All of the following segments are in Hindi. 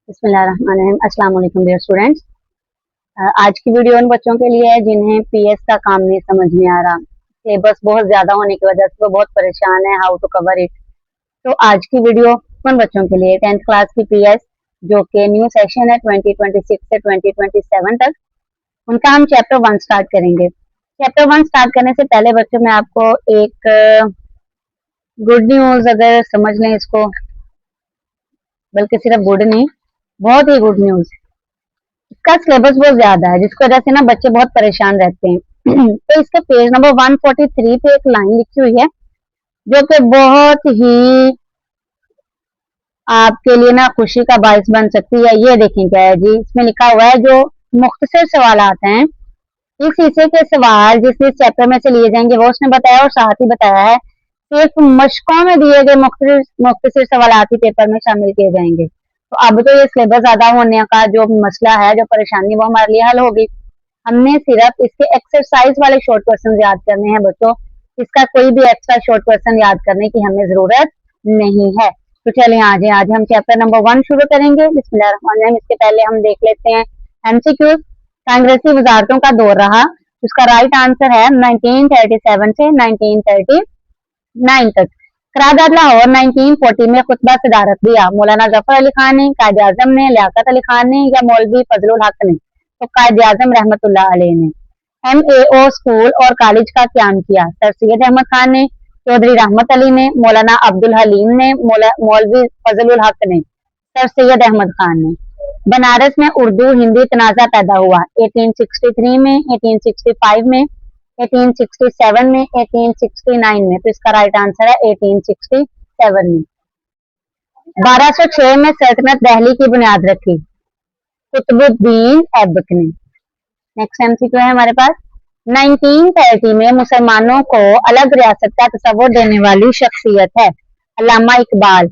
बिस्मिल्लाहिर्रहमानिर्रहीम। अस्सलाम वालेकुम डियर स्टूडेंट्स। आज की वीडियो उन बच्चों के लिए है जिन्हें पीएस का काम नहीं समझ में आ रहा। सिलेबस बहुत ज्यादा होने की वजह से वो बहुत परेशान है हाउ टू कवर इट। तो आज की वीडियो उन बच्चों के लिए 10th क्लास की पीएस जो कि न्यू सेशन है 2026 से 2027 तक, उनका हम चैप्टर 1 स्टार्ट करेंगे। चैप्टर 1 स्टार्ट करने से पहले बच्चों मैं आपको एक गुड न्यूज अगर समझ लें इसको, बल्कि सिर्फ गुड नहीं, बहुत ही गुड न्यूज। इसका सिलेबस बहुत ज्यादा है जिसकी वजह से ना बच्चे बहुत परेशान रहते हैं। तो इसके पेज नंबर 143 पे एक लाइन लिखी हुई है जो कि बहुत ही आपके लिए ना खुशी का बायस बन सकती है। ये देखें क्या है जी, इसमें लिखा हुआ है जो मुख्तसर सवाल आते हैं इस हिस्से के सवाल जिस चैप्टर में से लिए जाएंगे वो उसने बताया, और साथ ही बताया है सिर्फ मशकों में दिए गए मुख्तसर सवाल ही पेपर में शामिल किए जाएंगे। तो अब तो ये सिलेबस ज्यादा होने का जो मसला है, जो परेशानी, वो हमारे लिए हल होगी। हमने सिर्फ इसके एक्सरसाइज वाले शॉर्ट क्वेश्चन याद करने हैं बच्चों। इसका कोई भी एक्स्ट्रा शॉर्ट क्वेश्चन याद करने की हमें जरूरत नहीं है। तो चलिए आज हम चैप्टर नंबर 1 शुरू करेंगे। बिस्मिल्लाहिर्रहमानिर्रहीम। इसके पहले हम देख लेते हैं एमसीक्यू। कांग्रेसी वजारतों का दौर रहा, उसका राइट आंसर है 1937 से 1939 तक। करारदाद लाहौर 1940 में खुतबा सदारत दिया। मौलाना जफर अली खान ने, कायद आजम ने, लियाकत अली खान ने या मौलवी फजलुल हक ने? तो कायद आजम रहमतुल्लाह अलैह ने। MAO स्कूल और कॉलेज का क्याम किया। सर सैयद अहमद खान ने, चौधरी रहमत अली ने, मौलाना अब्दुल हलीम ने, मौलवी फजलुल हक ने, सर सैयद अहमद खान ने। बनारस में उर्दू हिंदी तनाजा पैदा हुआ 1863 में, 1865 में, 1867 में, 1869 में। तो इसका राइट आंसर है 1867 में। 1206 में सल्तनत दिल्ली की बुनियाद रखी कुतुबुद्दीन ऐबक ने। नेक्स्ट एमसीक्यू है हमारे पास। 1930 में मुसलमानों को अलग रियासत का तस्वुर देने वाली शख्सियत है अल्लामा इकबाल।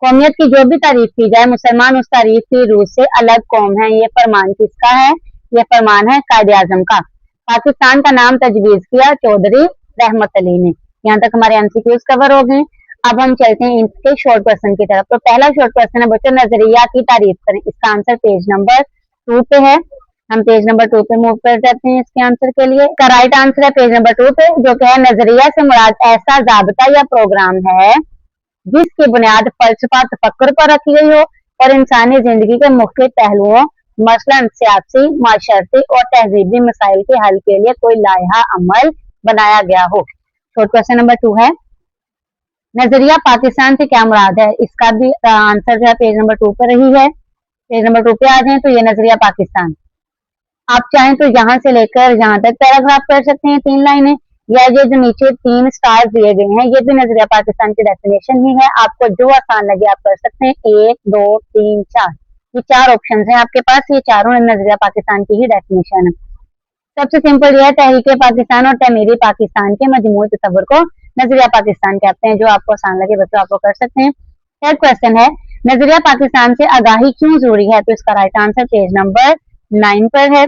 कौमियत की जो भी तारीफ की जाए, मुसलमान उस तारीफ की रूह से अलग कौम है। ये फरमान किसका है? ये फरमान है कायद आजम का। पाकिस्तान का नाम तजवीज किया चौधरी रहमत अली ने। यहाँ तक हमारे एमसीक्यूज कवर हो गए। अब हम चलते हैं इनके शॉर्ट क्वेश्चन की तरफ। तो पहला शॉर्ट क्वेश्चन है बच्चों, नजरिया की तारीफ करें। इसका आंसर पेज नंबर 2 पे है। हम पेज नंबर 2 पे मूव कर जाते हैं इसके आंसर के लिए। इसका राइट आंसर है पेज नंबर 2 पे, जो कि है नजरिया से मुराद ऐसा जाबता या प्रोग्राम है जिसकी बुनियाद फलसफा तफक्कुर पर रखी गई हो और इंसानी जिंदगी के मुख्तलिफ पहलुओं मसलन सियासी, माशरती और तहजीबी मसाइल के हल के लिए कोई लायहा अमल बनाया गया हो। शॉर्ट क्वेश्चन नंबर 2 है, नजरिया पाकिस्तान से क्या मुराद है? इसका भी आंसर जो है पेज नंबर 2 पर रही है। पेज नंबर 2 पे आ जाए तो ये नजरिया पाकिस्तान। आप चाहें तो यहाँ से लेकर यहाँ तक पैराग्राफ कर सकते हैं, 3 लाइनें, या ये जो नीचे 3 स्टार्स दिए गए हैं ये भी नजरिया पाकिस्तान की डेफिनेशन ही है। आपको जो आसान लगे आप कर सकते हैं। 1, 2, 3, 4, ये 4 ऑप्शन हैं आपके पास। ये चारों नजरिया पाकिस्तान की ही डेफिनेशन है। सबसे सिंपल यह है, तहरीक पाकिस्तान और तमीरी पाकिस्तान के मजमूई तस्वर को नजरिया पाकिस्तान कहते हैं। जो आपको आसान लगे बच्चों आपको कर सकते हैं। थर्ड क्वेश्चन है, नजरिया पाकिस्तान से आगाही क्यों जरूरी है? तो इसका राइट आंसर पेज नंबर 9 पर है।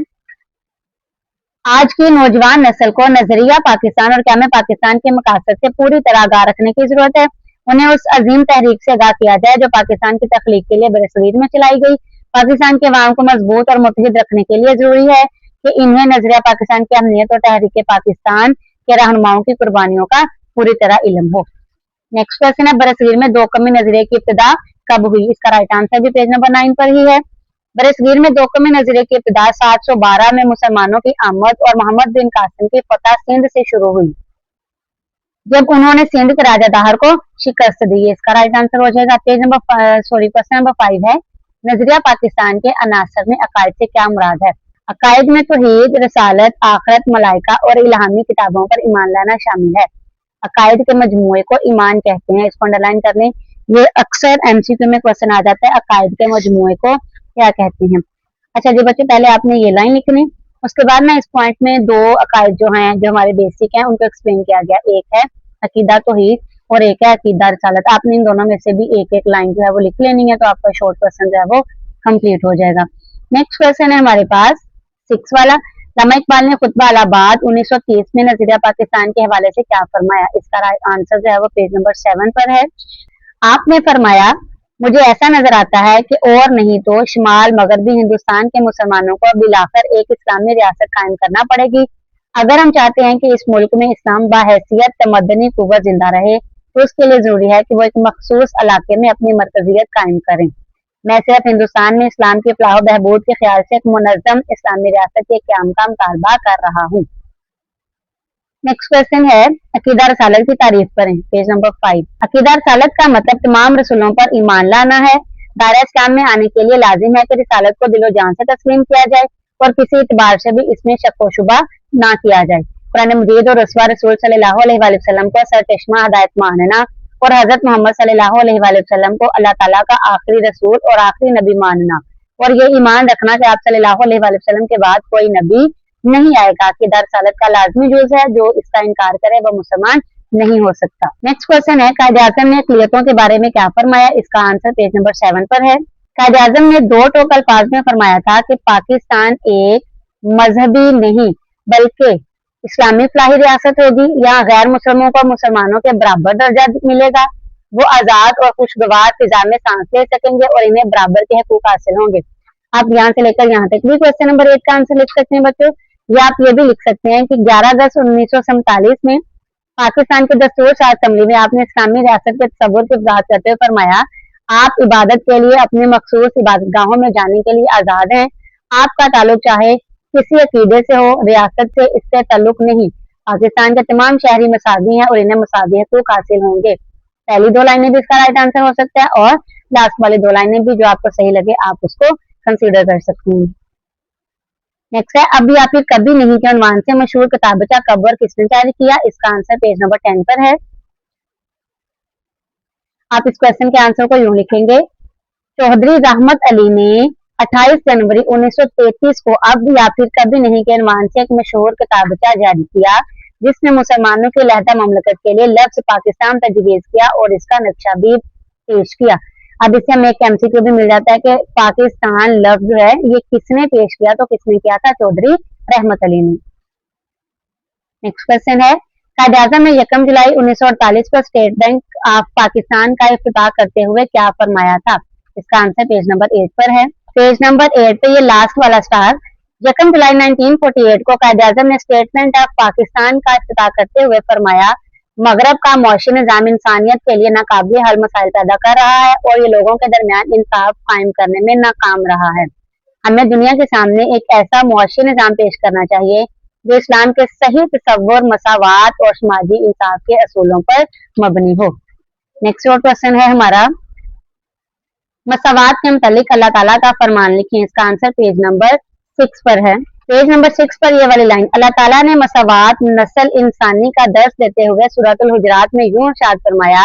आज की नौजवान नस्ल को नजरिया पाकिस्तान और क़याम पाकिस्तान के मकासद से पूरी तरह आगाह रखने की जरूरत है। उन्हें उस अजीम तहरीक से आगाह किया जाए जो पाकिस्तान की तख्लीक के लिए बरसगीर में चलाई गई। पाकिस्तान के अवाम को मजबूत और मुत्तहिद रखने के लिए जरूरी है कि इन्हें नजरिया पाकिस्तान की अहमियत और तहरीक पाकिस्तान के रहनुमाओं की कुर्बानियों का पूरी तरह इल्म हो। नेक्स्ट क्वेश्चन है, बरसगीर में दो कौमी नजरिए की इब्तिदा कब हुई? इसका राइट आंसर भी पेज नंबर 9 पर ही है। बरसगीर में दो कौमी नजरिए की इब्तिदा 712 में मुसलमानों की आमद और मोहम्मद बिन कासिम की फतह सिंध से शुरू हुई, जब उन्होंने सिंध के राजा दाहर को शिकस्त दी। इसका राइट आंसर हो जाएगा पेज नंबर क्वेश्चन नंबर 5 है, नजरिया पाकिस्तान के अनासर में अकायद से क्या मुराद है? अकायद में तौहीद, रसालत, आखिरत, मलाइका और इल्हामी किताबों पर ईमान लाना शामिल है। अकायद के मजमूए को ईमान कहते हैं। इसको अंडरलाइन कर लें, ये अक्सर एमसीक्यू में क्वेश्चन आ जाता है, अकायद के मजमूए को क्या कहते हैं। अच्छा जी बच्चों, पहले आपने ये लाइन लिखनी, उसके बाद ना इस पॉइंट में 2 अकायद जो हैं, जो हमारे बेसिक हैं, उनको एक्सप्लेन किया गया। एक है अकीदा तौहीद और एक है अकीदा रसालत। आपने इन दोनों में से भी एक एक लाइन जो है वो लिख लेनी है, तो आपका शॉर्ट क्वेश्चन जो है वो कंप्लीट हो जाएगा। नेक्स्ट क्वेश्चन है हमारे पास 6 वाला, अल्लामा इकबाल ने खुतबा अलाहाबाद 1930 में नजरिया पाकिस्तान के हवाले से क्या फरमाया? इसका आंसर जो है वो पेज नंबर 7 पर है। आपने फरमाया, मुझे ऐसा नजर आता है कि और नहीं तो शुमाल मगरबी हिंदुस्तान के मुसलमानों को अब मिलाकर एक इस्लामी रियासत कायम करना पड़ेगी। अगर हम चाहते हैं कि इस मुल्क में इस्लाम बाहैसियत मदनी कुव्वत जिंदा रहे, तो उसके लिए जरूरी है कि वो एक मखसूस इलाके में अपनी मरकजियत कायम करें। मैं सिर्फ हिंदुस्तान में इस्लाम की फलाह बहबूद के ख्याल से एक मुनज़्ज़म इस्लामी रियासत के क़याम का मुतालबा कर रहा हूँ। नेक्स्ट क्वेश्चन है, अकीदा रसालत की तारीफ करें, पेज नंबर 5। अकीदा रसालत का मतलब तमाम रसूलों पर ईमान लाना है। दायरा इस्लाम में आने के लिए लाजिम है कि रिसालत को दिलो जान से तस्लीम किया जाए और किसी इतबार से भी इसमें शक व शुबा ना किया जाए। कुरान मजीद और रसूल रसूल सल्लल्लाहु अलैहि वसल्लम को सरचश्मा हदायत मानना और हजरत मोहम्मद सल्लल्लाहु अलैहि वसल्लम को अल्लाह ताला का आखिरी रसूल और आखिरी नबी मानना और ये ईमान रखना कि आप सल्लल्लाहु अलैहि वसल्लम के बाद कोई नबी नहीं आएगा कि दरसालत का लाजमी जुज है। जो इसका इनकार करे वह मुसलमान नहीं हो सकता। नेक्स्ट क्वेश्चन है, कायदे आज़म ने अक़लियतों के बारे में क्या फरमाया? इसका आंसर पेज नंबर 7 पर है। कायदे आज़म ने दो टोक अल्फाज में फरमाया था कि पाकिस्तान एक मजहबी नहीं बल्कि इस्लामी फलाही रियासत होगी। यहाँ गैर मुसलमानों को मुसलमानों के बराबर दर्जा मिलेगा। वो आजाद और खुशगवार फिजा में सांस ले सकेंगे और इन्हें बराबर के हकूक हासिल होंगे। आप यहाँ से लेकर यहाँ तक भी क्वेश्चन नंबर 8 का आंसर लिख सकते हैं बच्चों। या आप ये भी लिख सकते हैं कि 11/10/1947 में पाकिस्तान के दस्तूर शाह असम्बली में आपने इस्लामी रियासत के तस्वुर की वजाहत करते हुए फरमाया, आप इबादत के लिए अपने मखसूस इबादतगाहों में जाने के लिए आजाद हैं। आपका ताल्लुक चाहे किसी अकीदे से हो, रियासत से इससे ताल्लुक नहीं। पाकिस्तान के तमाम शहरी मसावी हैं और इन्हें मसावी हकूक हासिल होंगे। पहली दो लाइनें भी इसका राइट आंसर हो सकता है और लास्ट वाली दो लाइनें भी जो आपको सही लगे आप उसको कंसीडर कर सकते हैं। नेक्स्ट है, अभी आप फिर कभी नहीं के उन्वान से मशहूर किताबचा कब और किसने जारी किया? इसका आंसर पेज नंबर 10 पर है। आप इस क्वेश्चन के आंसर को यूं लिखेंगे, चौधरी रहमत अली ने 28 जनवरी 1933 को अब या फिर कभी नहीं के उन्वान से एक मशहूर किताबचा जारी किया जिसने मुसलमानों की लहदा ममलकत के लिए लफ्ज पाकिस्तान तजवीज किया और इसका नक्शा भी पेश किया। अब इससे हमें एक एमसीक्यू भी मिल जाता है कि पाकिस्तान लफ्ज है ये किसने पेश किया? तो किसने किया था? चौधरी रहमत अली ने। नेक्स्ट क्वेश्चन है, कायदे आज़म ने 1 जुलाई 1948 को स्टेट बैंक ऑफ पाकिस्तान का इफ्तिताह करते हुए क्या फरमाया था? इसका आंसर पेज नंबर 8 पर है। पेज नंबर 8 पे ये लास्ट वाला स्टार, 1 जुलाई 1948 को कायदे आज़म ने स्टेटमेंट ऑफ पाकिस्तान का इफ्तिताह करते हुए फरमाया, मगरब का मौशी निज़ाम इंसानियत के लिए नाकाबिल हल मसाइल पैदा कर रहा है और ये लोगों के दरमियान इंसाफ कायम करने में नाकाम रहा है। हमें दुनिया के सामने एक ऐसा मुआशी निज़ाम पेश करना चाहिए जो इस्लाम के सही तसव्वुर, मसावात और समाजी इंसाफ के असूलों पर मबनी हो। नेक्स्ट और क्वेश्चन है हमारा, मसावात के मुतालिक अल्लाह ताला का फरमान लिखिए। इसका आंसर पेज नंबर 6 पर है। पेज नंबर 6 पर ये वाली लाइन, अल्लाह ताला ने मसावात नस्ल इंसानी का दर्स देते हुए सूरतुल हुजरात में यूं इरशाद फरमाया।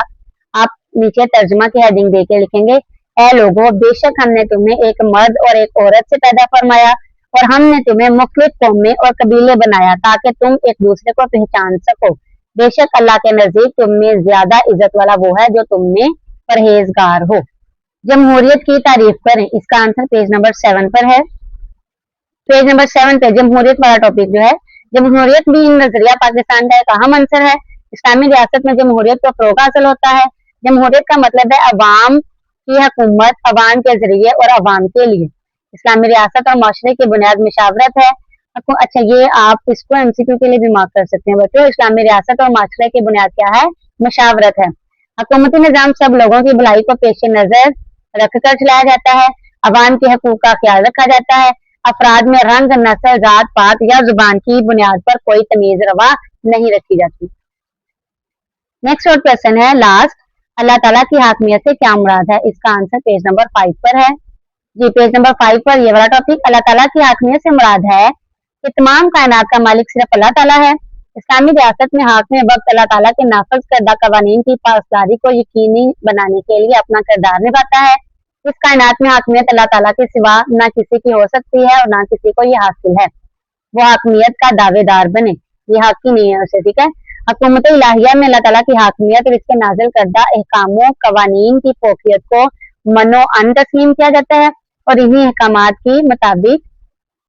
आप नीचे तर्जुमा की हेडिंग देके लिखेंगे, ए लोगों, बेशक हमने तुम्हें एक मर्द और एक औरत से पैदा फरमाया और हमने तुम्हें मुख्तलिफ कौमें और कबीले बनाया ताकि तुम एक दूसरे को पहचान सको। बेशक अल्लाह के नजदीक तुम में ज्यादा इज्जत वाला वो है जो तुम में परहेजगार हो। जमहूरियत की तारीफ करें। इसका आंसर पेज नंबर 7 पर है। पेज नंबर 7 पे जमहूरियत वाला टॉपिक जो है, जमहूरियत भी नजरिया पाकिस्तान का एक अहम अंसर है। इस्लामी रियासत में जमहूरियत को फरोग हासिल होता है। जमहूरियत का मतलब है अवाम की हुकूमत, अवाम के जरिए और अवाम के लिए। इस्लामी रियासत और माशरे की बुनियाद मशावरत है। अच्छा, ये आप इसको एमसीक्यू के लिए भी मार्क कर सकते हैं बच्चों। इस्लामी रियासत और माशरे की बुनियाद क्या है? मशावरत है। हुकूमती निज़ाम सब लोगों की भलाई को पेश नजर रखकर चलाया जाता है। अवाम के हकूक का ख्याल रखा जाता है। अफराद में रंग, नस्ल, जात पात या जुबान की बुनियाद पर कोई तमीज रवा नहीं रखी जाती। नेक्स्ट और क्वेश्चन है लास्ट, अल्लाह ताला की हाकमियत से क्या मुराद है? इसका आंसर पेज नंबर 5 पर है। जी, पेज नंबर 5 पर ये वाला टॉपिक, अल्लाह ताला की हाकमियत से मुराद है कि तमाम कायनात का मालिक सिर्फ अल्लाह ताला है। इस्लामी रियासत में हाकिम वक्त अल्लाह ताला के नाफिज करदा कवानीन की पासदारी को यकीनी बनाने के लिए अपना किरदार निभाता है। इस कायनात में हाकमियत अल्लाह ताला के सिवा ना किसी की हो सकती है और ना किसी को ये हासिल है वो हाकमियत का दावेदार बने। ये हक ही नहीं है उसे, ठीक है। हुकूमत इलाहिया में अल्लाह ताला की हाकमियत और इसके नाजिल करदा अहकामों कवानीन की फोकियत को मनो अन तस्लीम किया जाता है और इन्हीं अहकामात के मुताबिक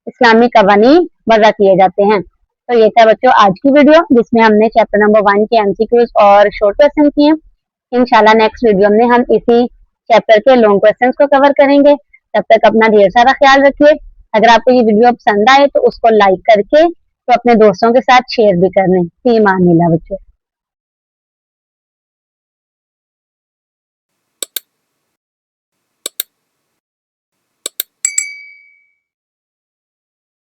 इस्लामी कवानीन वज़ा किए जाते हैं। तो ये था बच्चों आज की वीडियो जिसमें हमने चैप्टर नंबर 1 के एमसीक्यूज और शॉर्ट क्वेश्चन किए। इंशाल्लाह नेक्स्ट वीडियो में हम इसी चैप्टर के लॉन्ग क्वेश्चंस को कवर करेंगे। तब तक अपना ढेर सारा ख्याल रखिए। अगर आपको ये वीडियो पसंद आए तो उसको लाइक करके तो अपने दोस्तों के साथ शेयर भी कर लें। फी अमान अल्लाह बच्चों।